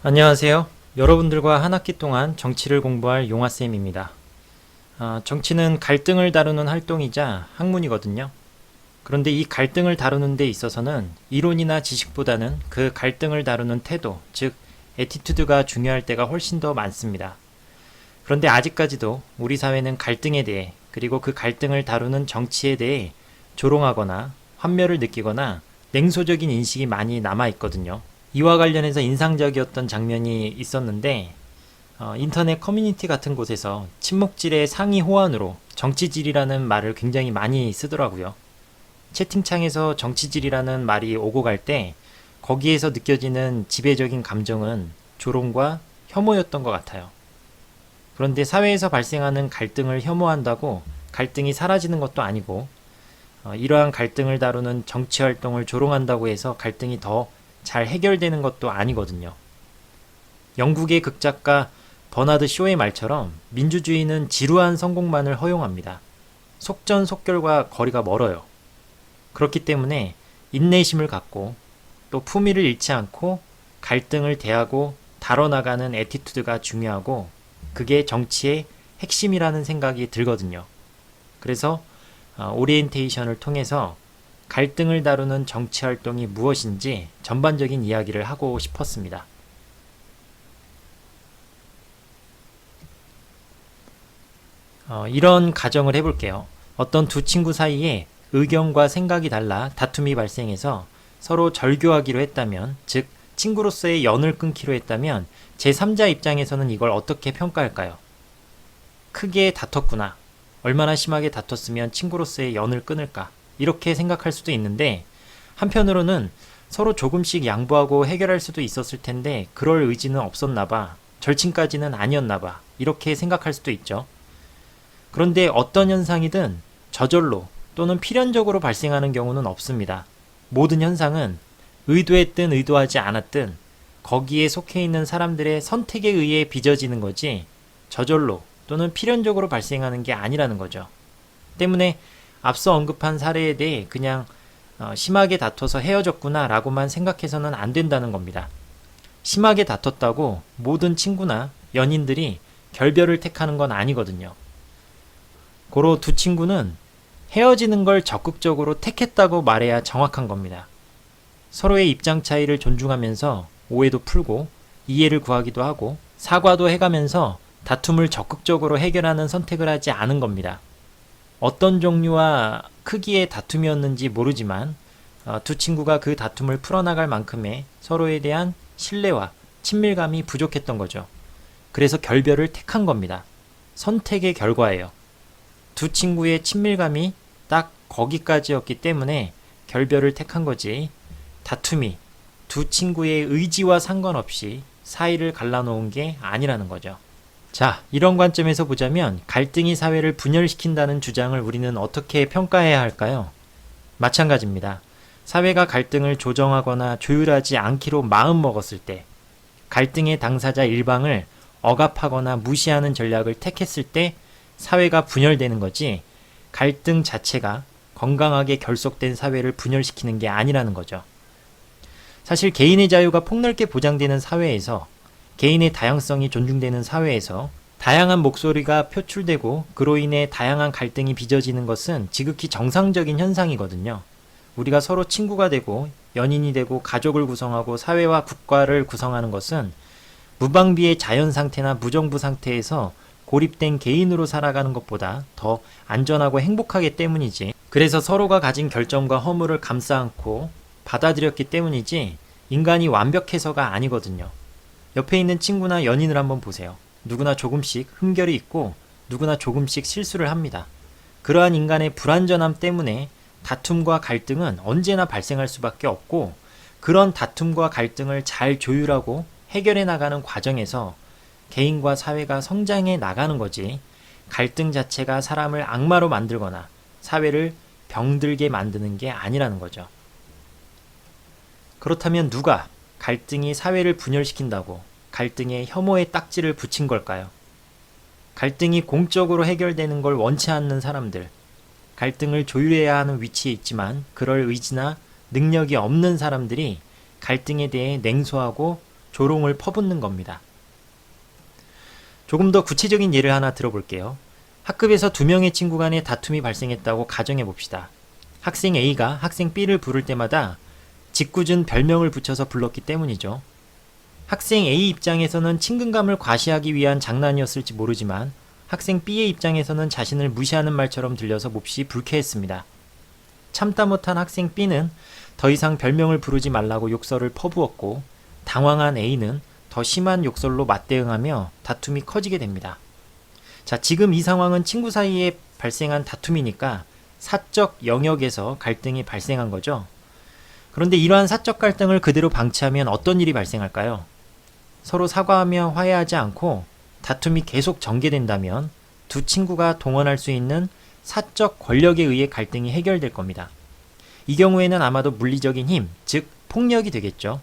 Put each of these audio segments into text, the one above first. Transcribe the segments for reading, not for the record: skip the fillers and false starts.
안녕하세요. 여러분들과 한 학기 동안 정치를 공부할 용화쌤입니다. 정치는 갈등을 다루는 활동이자 학문이거든요. 그런데 이 갈등을 다루는 데 있어서는 이론이나 지식보다는 그 갈등을 다루는 태도, 즉 애티튜드가 중요할 때가 훨씬 더 많습니다. 그런데 아직까지도 우리 사회는 갈등에 대해, 그리고 그 갈등을 다루는 정치에 대해 조롱하거나 환멸을 느끼거나 냉소적인 인식이 많이 남아 있거든요. 이와 관련해서 인상적이었던 장면이 있었는데, 인터넷 커뮤니티 같은 곳에서 친목질의 상위 호환으로 정치질이라는 말을 굉장히 많이 쓰더라고요. 채팅창에서 정치질이라는 말이 오고 갈 때 거기에서 느껴지는 지배적인 감정은 조롱과 혐오였던 것 같아요. 그런데 사회에서 발생하는 갈등을 혐오한다고 갈등이 사라지는 것도 아니고, 이러한 갈등을 다루는 정치 활동을 조롱한다고 해서 갈등이 더 잘 해결되는 것도 아니거든요. 영국의 극작가 버나드 쇼의 말처럼 민주주의는 지루한 성공만을 허용합니다. 속전속결과 거리가 멀어요. 그렇기 때문에 인내심을 갖고 또 품위를 잃지 않고 갈등을 대하고 다뤄나가는 애티튜드가 중요하고, 그게 정치의 핵심이라는 생각이 들거든요. 그래서 오리엔테이션을 통해서 갈등을 다루는 정치 활동이 무엇인지 전반적인 이야기를 하고 싶었습니다. 이런 가정을 해볼게요. 어떤 두 친구 사이에 의견과 생각이 달라 다툼이 발생해서 서로 절교하기로 했다면, 즉 친구로서의 연을 끊기로 했다면 제3자 입장에서는 이걸 어떻게 평가할까요? 크게 다퉜구나. 얼마나 심하게 다퉜으면 친구로서의 연을 끊을까? 이렇게 생각할 수도 있는데, 한편으로는 서로 조금씩 양보하고 해결할 수도 있었을 텐데 그럴 의지는 없었나 봐. 절친까지는 아니었나 봐. 이렇게 생각할 수도 있죠. 그런데 어떤 현상이든 저절로 또는 필연적으로 발생하는 경우는 없습니다. 모든 현상은 의도했든 의도하지 않았든 거기에 속해 있는 사람들의 선택에 의해 빚어지는 거지, 저절로 또는 필연적으로 발생하는 게 아니라는 거죠. 때문에 앞서 언급한 사례에 대해 그냥 심하게 다퉈서 헤어졌구나 라고만 생각해서는 안 된다는 겁니다. 심하게 다퉜다고 모든 친구나 연인들이 결별을 택하는 건 아니거든요. 고로 두 친구는 헤어지는 걸 적극적으로 택했다고 말해야 정확한 겁니다. 서로의 입장 차이를 존중하면서 오해도 풀고 이해를 구하기도 하고 사과도 해가면서 다툼을 적극적으로 해결하는 선택을 하지 않은 겁니다. 어떤 종류와 크기의 다툼이었는지 모르지만 두 친구가 그 다툼을 풀어나갈 만큼의 서로에 대한 신뢰와 친밀감이 부족했던 거죠. 그래서 결별을 택한 겁니다. 선택의 결과예요. 두 친구의 친밀감이 딱 거기까지였기 때문에 결별을 택한 거지, 다툼이 두 친구의 의지와 상관없이 사이를 갈라놓은 게 아니라는 거죠. 자, 이런 관점에서 보자면 갈등이 사회를 분열시킨다는 주장을 우리는 어떻게 평가해야 할까요? 마찬가지입니다. 사회가 갈등을 조정하거나 조율하지 않기로 마음먹었을 때, 갈등의 당사자 일방을 억압하거나 무시하는 전략을 택했을 때 사회가 분열되는 거지, 갈등 자체가 건강하게 결속된 사회를 분열시키는 게 아니라는 거죠. 사실 개인의 자유가 폭넓게 보장되는 사회에서, 개인의 다양성이 존중되는 사회에서 다양한 목소리가 표출되고 그로 인해 다양한 갈등이 빚어지는 것은 지극히 정상적인 현상이거든요. 우리가 서로 친구가 되고 연인이 되고 가족을 구성하고 사회와 국가를 구성하는 것은 무방비의 자연 상태나 무정부 상태에서 고립된 개인으로 살아가는 것보다 더 안전하고 행복하기 때문이지, 그래서 서로가 가진 결점과 허물을 감싸 안고 받아들였기 때문이지 인간이 완벽해서가 아니거든요. 옆에 있는 친구나 연인을 한번 보세요. 누구나 조금씩 흠결이 있고 누구나 조금씩 실수를 합니다. 그러한 인간의 불완전함 때문에 다툼과 갈등은 언제나 발생할 수밖에 없고, 그런 다툼과 갈등을 잘 조율하고 해결해 나가는 과정에서 개인과 사회가 성장해 나가는 거지, 갈등 자체가 사람을 악마로 만들거나 사회를 병들게 만드는 게 아니라는 거죠. 그렇다면 누가 갈등이 사회를 분열시킨다고 갈등에 혐오의 딱지를 붙인 걸까요? 갈등이 공적으로 해결되는 걸 원치 않는 사람들, 갈등을 조율해야 하는 위치에 있지만 그럴 의지나 능력이 없는 사람들이 갈등에 대해 냉소하고 조롱을 퍼붓는 겁니다. 조금 더 구체적인 예를 하나 들어볼게요. 학급에서 두 명의 친구 간에 다툼이 발생했다고 가정해 봅시다. 학생 A가 학생 B를 부를 때마다 짓궂은 별명을 붙여서 불렀기 때문이죠. 학생 A 입장에서는 친근감을 과시하기 위한 장난이었을지 모르지만 학생 B의 입장에서는 자신을 무시하는 말처럼 들려서 몹시 불쾌했습니다. 참다 못한 학생 B는 더 이상 별명을 부르지 말라고 욕설을 퍼부었고 당황한 A는 더 심한 욕설로 맞대응하며 다툼이 커지게 됩니다. 자, 지금 이 상황은 친구 사이에 발생한 다툼이니까 사적 영역에서 갈등이 발생한 거죠. 그런데 이러한 사적 갈등을 그대로 방치하면 어떤 일이 발생할까요? 서로 사과하며 화해하지 않고 다툼이 계속 전개된다면 두 친구가 동원할 수 있는 사적 권력에 의해 갈등이 해결될 겁니다. 이 경우에는 아마도 물리적인 힘, 즉 폭력이 되겠죠.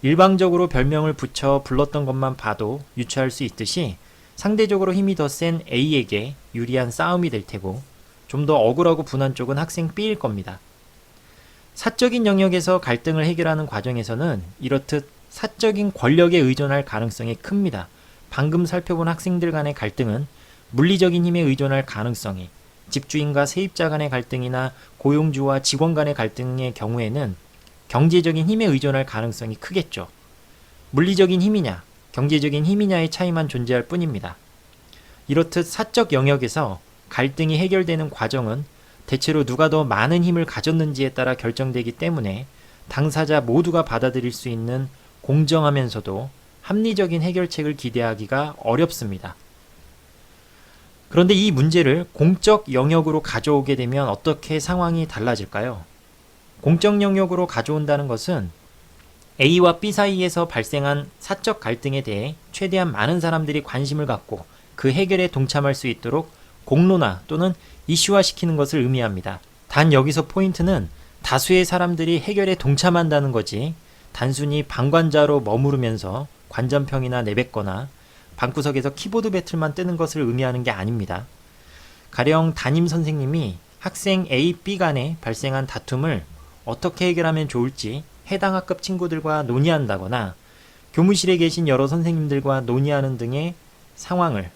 일방적으로 별명을 붙여 불렀던 것만 봐도 유추할 수 있듯이 상대적으로 힘이 더 센 A에게 유리한 싸움이 될 테고 좀 더 억울하고 분한 쪽은 학생 B일 겁니다. 사적인 영역에서 갈등을 해결하는 과정에서는 이렇듯 사적인 권력에 의존할 가능성이 큽니다. 방금 살펴본 학생들 간의 갈등은 물리적인 힘에 의존할 가능성이, 집주인과 세입자 간의 갈등이나 고용주와 직원 간의 갈등의 경우에는 경제적인 힘에 의존할 가능성이 크겠죠. 물리적인 힘이냐, 경제적인 힘이냐의 차이만 존재할 뿐입니다. 이렇듯 사적 영역에서 갈등이 해결되는 과정은 대체로 누가 더 많은 힘을 가졌는지에 따라 결정되기 때문에 당사자 모두가 받아들일 수 있는 공정하면서도 합리적인 해결책을 기대하기가 어렵습니다. 그런데 이 문제를 공적 영역으로 가져오게 되면 어떻게 상황이 달라질까요? 공적 영역으로 가져온다는 것은 A와 B 사이에서 발생한 사적 갈등에 대해 최대한 많은 사람들이 관심을 갖고 그 해결에 동참할 수 있도록 공론화 또는 이슈화시키는 것을 의미합니다. 단 여기서 포인트는 다수의 사람들이 해결에 동참한다는 거지 단순히 방관자로 머무르면서 관전평이나 내뱉거나 방구석에서 키보드 배틀만 뜨는 것을 의미하는 게 아닙니다. 가령 담임 선생님이 학생 A, B 간에 발생한 다툼을 어떻게 해결하면 좋을지 해당 학급 친구들과 논의한다거나 교무실에 계신 여러 선생님들과 논의하는 등의 상황을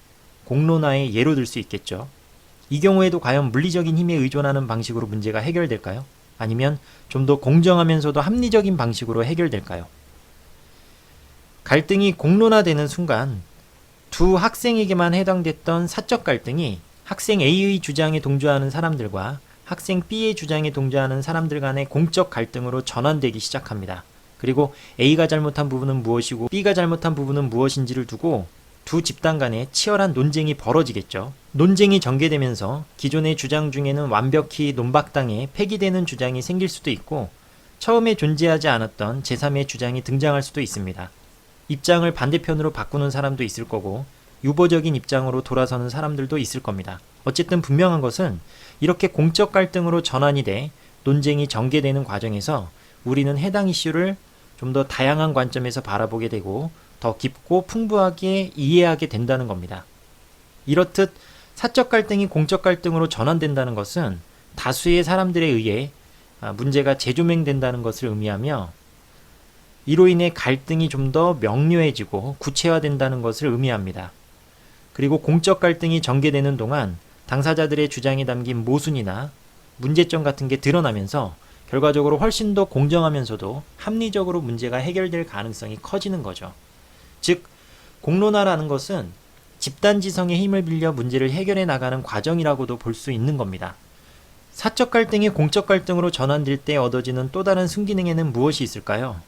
공론화의 예로 들 수 있겠죠. 이 경우에도 과연 물리적인 힘에 의존하는 방식으로 문제가 해결될까요? 아니면 좀 더 공정하면서도 합리적인 방식으로 해결될까요? 갈등이 공론화되는 순간 두 학생에게만 해당됐던 사적 갈등이 학생 A의 주장에 동조하는 사람들과 학생 B의 주장에 동조하는 사람들 간의 공적 갈등으로 전환되기 시작합니다. 그리고 A가 잘못한 부분은 무엇이고 B가 잘못한 부분은 무엇인지를 두고 두 집단 간에 치열한 논쟁이 벌어지겠죠. 논쟁이 전개되면서 기존의 주장 중에는 완벽히 논박당해 폐기되는 주장이 생길 수도 있고 처음에 존재하지 않았던 제3의 주장이 등장할 수도 있습니다. 입장을 반대편으로 바꾸는 사람도 있을 거고 유보적인 입장으로 돌아서는 사람들도 있을 겁니다. 어쨌든 분명한 것은 이렇게 공적 갈등으로 전환이 돼 논쟁이 전개되는 과정에서 우리는 해당 이슈를 좀 더 다양한 관점에서 바라보게 되고 더 깊고 풍부하게 이해하게 된다는 겁니다. 이렇듯 사적 갈등이 공적 갈등으로 전환된다는 것은 다수의 사람들에 의해 문제가 재조명된다는 것을 의미하며 이로 인해 갈등이 좀 더 명료해지고 구체화된다는 것을 의미합니다. 그리고 공적 갈등이 전개되는 동안 당사자들의 주장이 담긴 모순이나 문제점 같은 게 드러나면서 결과적으로 훨씬 더 공정하면서도 합리적으로 문제가 해결될 가능성이 커지는 거죠. 즉, 공론화라는 것은 집단지성의 힘을 빌려 문제를 해결해 나가는 과정이라고도 볼 수 있는 겁니다. 사적 갈등이 공적 갈등으로 전환될 때 얻어지는 또 다른 순기능에는 무엇이 있을까요?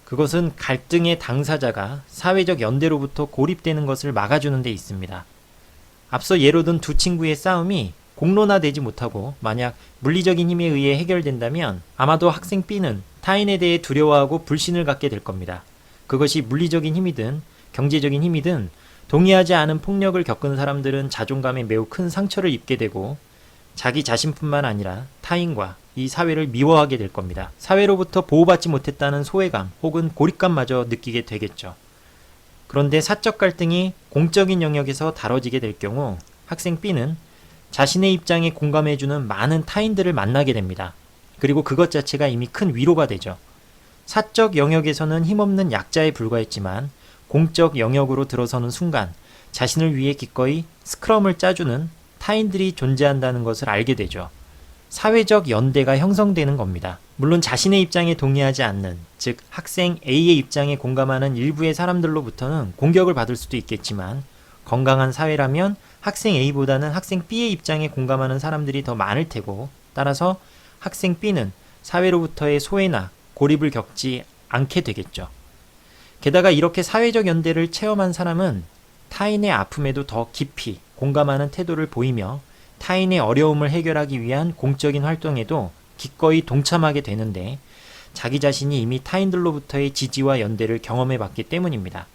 그것은 갈등의 당사자가 사회적 연대로부터 고립되는 것을 막아주는 데 있습니다. 앞서 예로 든 두 친구의 싸움이 공론화되지 못하고 만약 물리적인 힘에 의해 해결된다면 아마도 학생 B는 타인에 대해 두려워하고 불신을 갖게 될 겁니다. 그것이 물리적인 힘이든 경제적인 힘이든 동의하지 않은 폭력을 겪은 사람들은 자존감에 매우 큰 상처를 입게 되고 자기 자신뿐만 아니라 타인과 이 사회를 미워하게 될 겁니다. 사회로부터 보호받지 못했다는 소외감 혹은 고립감마저 느끼게 되겠죠. 그런데 사적 갈등이 공적인 영역에서 다뤄지게 될 경우 학생 B는 자신의 입장에 공감해주는 많은 타인들을 만나게 됩니다. 그리고 그것 자체가 이미 큰 위로가 되죠. 사적 영역에서는 힘없는 약자에 불과했지만 공적 영역으로 들어서는 순간 자신을 위해 기꺼이 스크럼을 짜주는 타인들이 존재한다는 것을 알게 되죠. 사회적 연대가 형성되는 겁니다. 물론 자신의 입장에 동의하지 않는, 즉 학생 A의 입장에 공감하는 일부의 사람들로부터는 공격을 받을 수도 있겠지만 건강한 사회라면 학생 A보다는 학생 B의 입장에 공감하는 사람들이 더 많을 테고, 따라서 학생 B는 사회로부터의 소외나 고립을 겪지 않게 되겠죠. 게다가 이렇게 사회적 연대를 체험한 사람은 타인의 아픔에도 더 깊이 공감하는 태도를 보이며 타인의 어려움을 해결하기 위한 공적인 활동에도 기꺼이 동참하게 되는데, 자기 자신이 이미 타인들로부터의 지지와 연대를 경험해 봤기 때문입니다.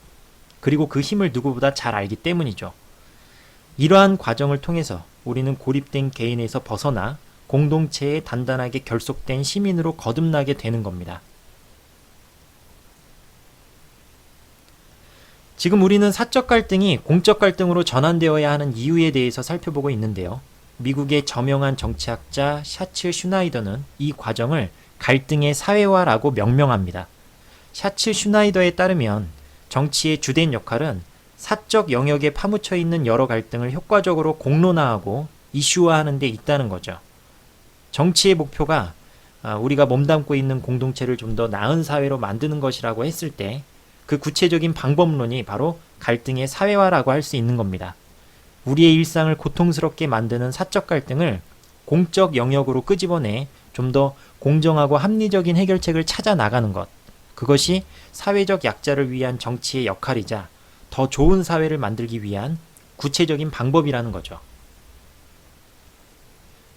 그리고 그 힘을 누구보다 잘 알기 때문이죠. 이러한 과정을 통해서 우리는 고립된 개인에서 벗어나 공동체에 단단하게 결속된 시민으로 거듭나게 되는 겁니다. 지금 우리는 사적 갈등이 공적 갈등으로 전환되어야 하는 이유에 대해서 살펴보고 있는데요. 미국의 저명한 정치학자 샤츠 슈나이더는 이 과정을 갈등의 사회화라고 명명합니다. 샤츠 슈나이더에 따르면 정치의 주된 역할은 사적 영역에 파묻혀 있는 여러 갈등을 효과적으로 공론화하고 이슈화하는 데 있다는 거죠. 정치의 목표가 우리가 몸담고 있는 공동체를 좀 더 나은 사회로 만드는 것이라고 했을 때 그 구체적인 방법론이 바로 갈등의 사회화라고 할 수 있는 겁니다. 우리의 일상을 고통스럽게 만드는 사적 갈등을 공적 영역으로 끄집어내 좀 더 공정하고 합리적인 해결책을 찾아 나가는 것, 그것이 사회적 약자를 위한 정치의 역할이자 더 좋은 사회를 만들기 위한 구체적인 방법이라는 거죠.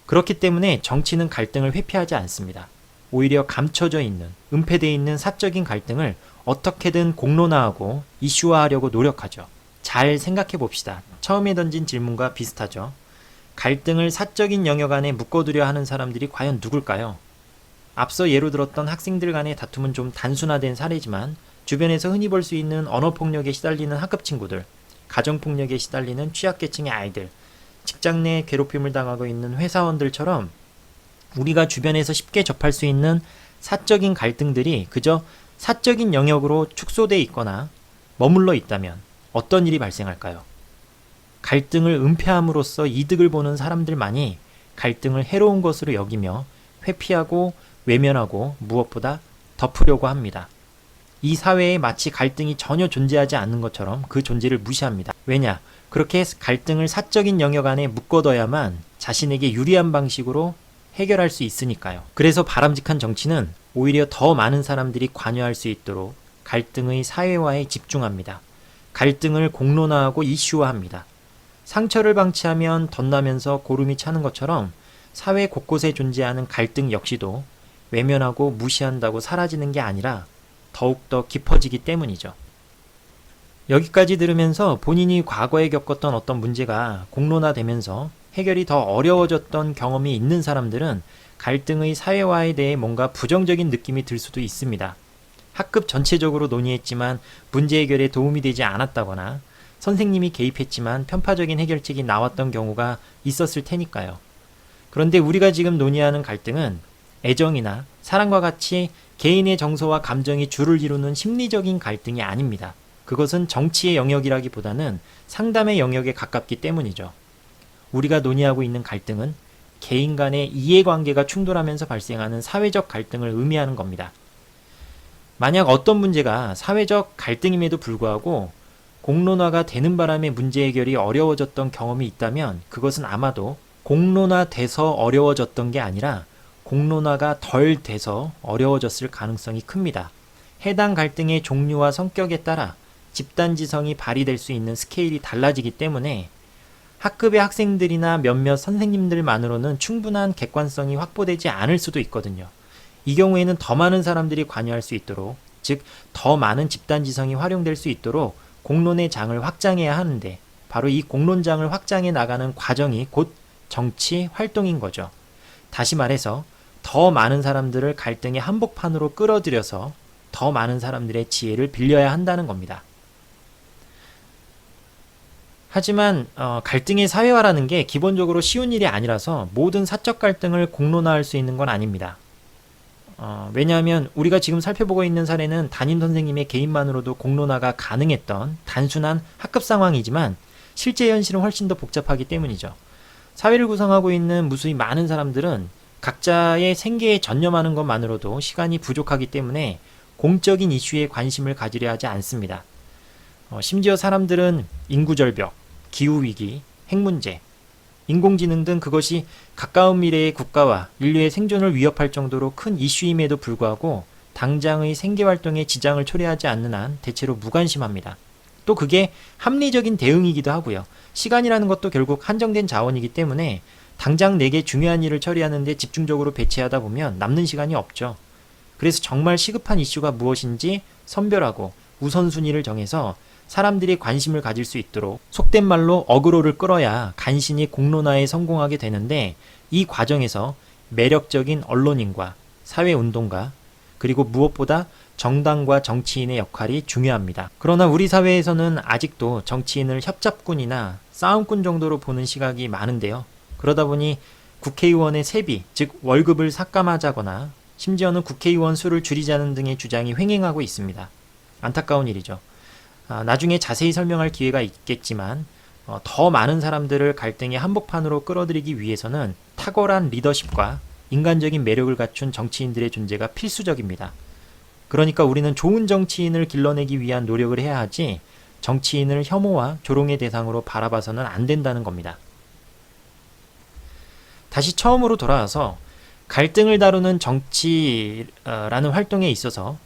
그렇기 때문에 정치는 갈등을 회피하지 않습니다. 오히려 감춰져 있는, 은폐되어 있는 사적인 갈등을 어떻게든 공론화하고 이슈화하려고 노력하죠. 잘 생각해 봅시다. 처음에 던진 질문과 비슷하죠. 갈등을 사적인 영역 안에 묶어두려 하는 사람들이 과연 누굴까요? 앞서 예로 들었던 학생들 간의 다툼은 좀 단순화된 사례지만 주변에서 흔히 볼 수 있는 언어폭력에 시달리는 학급 친구들, 가정폭력에 시달리는 취약계층의 아이들, 직장 내 괴롭힘을 당하고 있는 회사원들처럼 우리가 주변에서 쉽게 접할 수 있는 사적인 갈등들이 그저 사적인 영역으로 축소되어 있거나 머물러 있다면 어떤 일이 발생할까요? 갈등을 은폐함으로써 이득을 보는 사람들만이 갈등을 해로운 것으로 여기며 회피하고 외면하고 무엇보다 덮으려고 합니다. 이 사회에 마치 갈등이 전혀 존재하지 않는 것처럼 그 존재를 무시합니다. 왜냐? 그렇게 갈등을 사적인 영역 안에 묶어둬야만 자신에게 유리한 방식으로 해결할 수 있으니까요. 그래서 바람직한 정치는 오히려 더 많은 사람들이 관여할 수 있도록 갈등의 사회화에 집중합니다. 갈등을 공론화하고 이슈화합니다. 상처를 방치하면 덧나면서 고름이 차는 것처럼 사회 곳곳에 존재하는 갈등 역시도 외면하고 무시한다고 사라지는 게 아니라 더욱더 깊어지기 때문이죠. 여기까지 들으면서 본인이 과거에 겪었던 어떤 문제가 공론화되면서 해결이 더 어려워졌던 경험이 있는 사람들은 갈등의 사회화에 대해 뭔가 부정적인 느낌이 들 수도 있습니다. 학급 전체적으로 논의했지만 문제 해결에 도움이 되지 않았다거나 선생님이 개입했지만 편파적인 해결책이 나왔던 경우가 있었을 테니까요. 그런데 우리가 지금 논의하는 갈등은 애정이나 사랑과 같이 개인의 정서와 감정이 주를 이루는 심리적인 갈등이 아닙니다. 그것은 정치의 영역이라기보다는 상담의 영역에 가깝기 때문이죠. 우리가 논의하고 있는 갈등은 개인 간의 이해관계가 충돌하면서 발생하는 사회적 갈등을 의미하는 겁니다. 만약 어떤 문제가 사회적 갈등임에도 불구하고 공론화가 되는 바람에 문제 해결이 어려워졌던 경험이 있다면 그것은 아마도 공론화돼서 어려워졌던 게 아니라 공론화가 덜 돼서 어려워졌을 가능성이 큽니다. 해당 갈등의 종류와 성격에 따라 집단지성이 발휘될 수 있는 스케일이 달라지기 때문에 학급의 학생들이나 몇몇 선생님들만으로는 충분한 객관성이 확보되지 않을 수도 있거든요. 이 경우에는 더 많은 사람들이 관여할 수 있도록, 즉 더 많은 집단지성이 활용될 수 있도록 공론의 장을 확장해야 하는데 바로 이 공론장을 확장해 나가는 과정이 곧 정치 활동인 거죠. 다시 말해서 더 많은 사람들을 갈등의 한복판으로 끌어들여서 더 많은 사람들의 지혜를 빌려야 한다는 겁니다. 하지만 갈등의 사회화라는 게 기본적으로 쉬운 일이 아니라서 모든 사적 갈등을 공론화할 수 있는 건 아닙니다. 왜냐하면 우리가 지금 살펴보고 있는 사례는 담임 선생님의 개인만으로도 공론화가 가능했던 단순한 학급 상황이지만 실제 현실은 훨씬 더 복잡하기 때문이죠. 사회를 구성하고 있는 무수히 많은 사람들은 각자의 생계에 전념하는 것만으로도 시간이 부족하기 때문에 공적인 이슈에 관심을 가지려 하지 않습니다. 심지어 사람들은 인구절벽, 기후위기, 핵문제, 인공지능 등 그것이 가까운 미래의 국가와 인류의 생존을 위협할 정도로 큰 이슈임에도 불구하고 당장의 생계활동에 지장을 초래하지 않는 한 대체로 무관심합니다. 또 그게 합리적인 대응이기도 하고요. 시간이라는 것도 결국 한정된 자원이기 때문에 당장 내게 중요한 일을 처리하는 데 집중적으로 배치하다 보면 남는 시간이 없죠. 그래서 정말 시급한 이슈가 무엇인지 선별하고 우선순위를 정해서 사람들이 관심을 가질 수 있도록 속된 말로 어그로를 끌어야 간신히 공론화에 성공하게 되는데 이 과정에서 매력적인 언론인과 사회운동가 그리고 무엇보다 정당과 정치인의 역할이 중요합니다. 그러나 우리 사회에서는 아직도 정치인을 협잡꾼이나 싸움꾼 정도로 보는 시각이 많은데요. 그러다 보니 국회의원의 세비, 즉 월급을 삭감하자거나 심지어는 국회의원 수를 줄이자는 등의 주장이 횡행하고 있습니다. 안타까운 일이죠. 나중에 자세히 설명할 기회가 있겠지만 더 많은 사람들을 갈등의 한복판으로 끌어들이기 위해서는 탁월한 리더십과 인간적인 매력을 갖춘 정치인들의 존재가 필수적입니다. 그러니까 우리는 좋은 정치인을 길러내기 위한 노력을 해야 하지 정치인을 혐오와 조롱의 대상으로 바라봐서는 안 된다는 겁니다. 다시 처음으로 돌아와서 갈등을 다루는 정치라는 활동에 있어서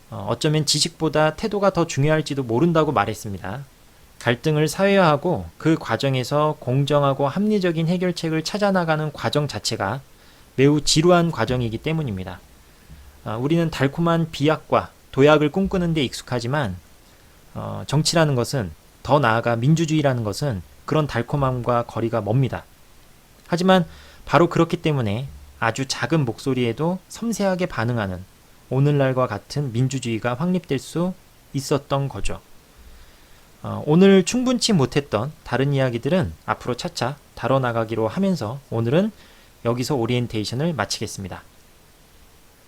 어쩌면 지식보다 태도가 더 중요할지도 모른다고 말했습니다. 갈등을 사회화하고 그 과정에서 공정하고 합리적인 해결책을 찾아나가는 과정 자체가 매우 지루한 과정이기 때문입니다. 우리는 달콤한 비약과 도약을 꿈꾸는 데 익숙하지만 정치라는 것은, 더 나아가 민주주의라는 것은 그런 달콤함과 거리가 멉니다. 하지만 바로 그렇기 때문에 아주 작은 목소리에도 섬세하게 반응하는 오늘날과 같은 민주주의가 확립될 수 있었던 거죠. 오늘 충분치 못했던 다른 이야기들은 앞으로 차차 다뤄나가기로 하면서 오늘은 여기서 오리엔테이션을 마치겠습니다.